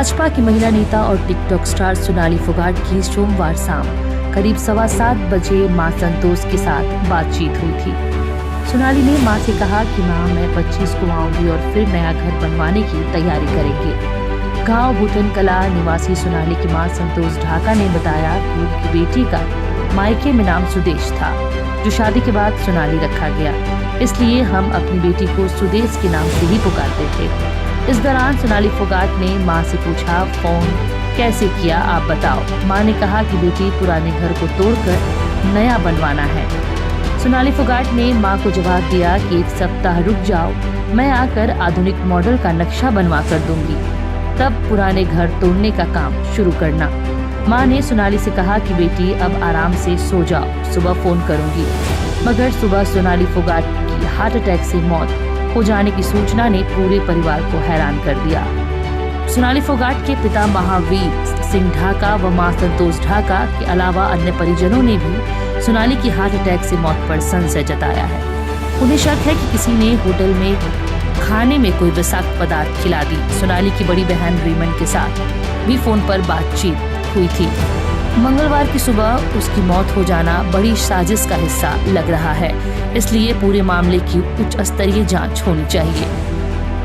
भाजपा की महिला नेता और टिकटॉक स्टार सोनाली फोगाट की सोमवार शाम करीब 7:15 बजे मां संतोष के साथ बातचीत हुई थी। सोनाली ने मां से कहा कि मां, मैं 25 को आऊंगी और फिर नया घर बनवाने की तैयारी करेंगे। गांव भूटन कला निवासी सोनाली की मां संतोष ढाका ने बताया कि उनकी बेटी का मायके में नाम सुदेश था, जो शादी के बाद सोनाली रखा गया, इसलिए हम अपनी बेटी को सुदेश के नाम से ही पुकारते थे। इस दौरान सोनाली फोगाट ने मां से पूछा, फोन कैसे किया आप बताओ। मां ने कहा कि बेटी, पुराने घर को तोड़कर नया बनवाना है। सोनाली फोगाट ने मां को जवाब दिया कि 1 सप्ताह रुक जाओ, मैं आकर आधुनिक मॉडल का नक्शा बनवा कर दूंगी, तब पुराने घर तोड़ने का काम शुरू करना। मां ने सोनाली से कहा कि बेटी, अब आराम से सो जाओ, सुबह फोन करूंगी। मगर सुबह सोनाली फोगाट की हार्ट अटैक से मौत हो जाने की सूचना ने पूरे परिवार को हैरान कर दिया। सोनाली फोगाट के पिता महावीर सिंह ढाका व मां संतोष ढाका के अलावा अन्य परिजनों ने भी सोनाली की हार्ट अटैक से मौत पर संशय जताया है। उन्हें शक है कि किसी ने होटल में खाने में कोई विषाक्त पदार्थ खिला दी। सोनाली की बड़ी बहन रीमन के साथ भी फोन पर बातचीत हुई थी। मंगलवार की सुबह उसकी मौत हो जाना बड़ी साजिश का हिस्सा लग रहा है, इसलिए पूरे मामले की उच्च स्तरीय जांच होनी चाहिए।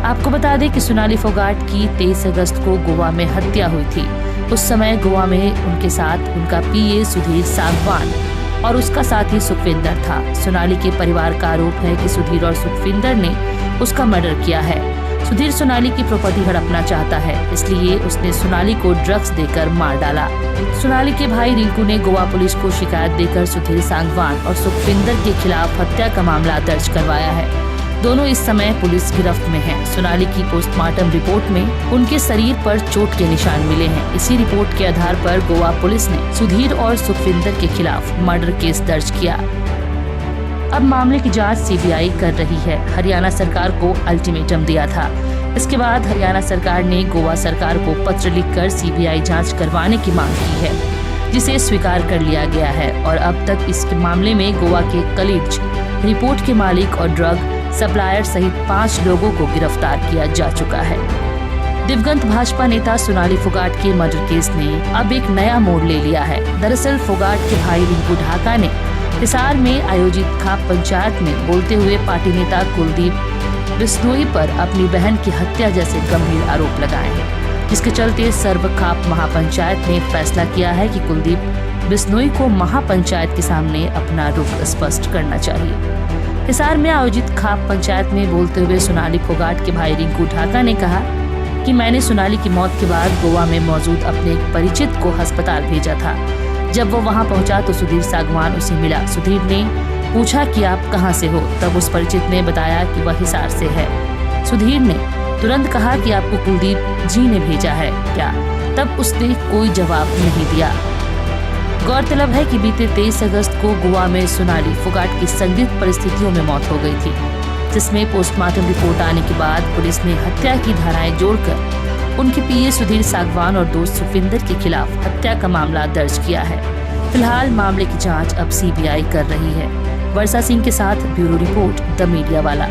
आपको बता दें कि सोनाली फोगाट की 23 अगस्त को गोवा में हत्या हुई थी। उस समय गोवा में उनके साथ उनका पीए सुधीर सागवान और उसका साथी सुखविंदर था। सोनाली के परिवार का आरोप है कि सुधीर और सुखविंदर ने उसका मर्डर किया है। सुधीर सोनाली की प्रॉपर्टी हड़पना चाहता है, इसलिए उसने सोनाली को ड्रग्स देकर मार डाला। सोनाली के भाई रिंकू ने गोवा पुलिस को शिकायत देकर सुधीर सांगवान और सुखविंदर के खिलाफ हत्या का मामला दर्ज करवाया है। दोनों इस समय पुलिस गिरफ्त में हैं। सोनाली की पोस्टमार्टम रिपोर्ट में उनके शरीर पर चोट के निशान मिले हैं। इसी रिपोर्ट के आधार पर गोवा पुलिस ने सुधीर और सुखविंदर के खिलाफ मर्डर केस दर्ज किया। अब मामले की जांच सीबीआई कर रही है। हरियाणा सरकार को अल्टीमेटम दिया था। इसके बाद हरियाणा सरकार ने गोवा सरकार को पत्र लिखकर सीबीआई जांच करवाने की मांग की है, जिसे स्वीकार कर लिया गया है। और अब तक इस मामले में गोवा के कलीज, रिपोर्ट के मालिक और ड्रग सप्लायर सहित 5 लोगों को गिरफ्तार किया जा चुका है। दिवंगत भाजपा नेता सोनाली फोगाट के मर्डर केस ने अब एक नया मोड़ ले लिया है। दरअसल फोगाट के भाई रिंकू ढाका ने हिसार में आयोजित खाप पंचायत में बोलते हुए पार्टी नेता कुलदीप बिश्नोई पर अपनी बहन की हत्या जैसे गंभीर आरोप लगाए हैं, जिसके चलते सर्व खाप महापंचायत ने फैसला किया है कि कुलदीप बिश्नोई को महापंचायत के सामने अपना रुख स्पष्ट करना चाहिए। हिसार में आयोजित खाप पंचायत में बोलते हुए सोनाली फोगाट के भाई रिंकू ढाका ने कहा कि मैंने सोनाली की मौत के बाद गोवा में मौजूद अपने एक परिचित को अस्पताल भेजा था। जब वो वहां पहुंचा तो सुधीर सागवान उसे मिला। सुधीर ने पूछा कि आप कहां से हो, तब उस परिचित ने बताया कि वह हिसार से है। सुधीर ने तुरंत कहा कि आपको कुलदीप जी ने भेजा है क्या? तब उसने कोई जवाब नहीं दिया। गौरतलब है कि बीते 23 अगस्त को गोवा में सोनाली फोगाट की संदिग्ध परिस्थितियों में मौत हो गई थी, जिसमें पोस्टमार्टम रिपोर्ट आने के बाद पुलिस ने हत्या की धाराएं जोड़कर उनके पीए सुधीर सागवान और दोस्त सुखविंदर के खिलाफ हत्या का मामला दर्ज किया है। फिलहाल मामले की जांच अब सीबीआई कर रही है। वर्षा सिंह के साथ ब्यूरो रिपोर्ट, द मीडिया वाला।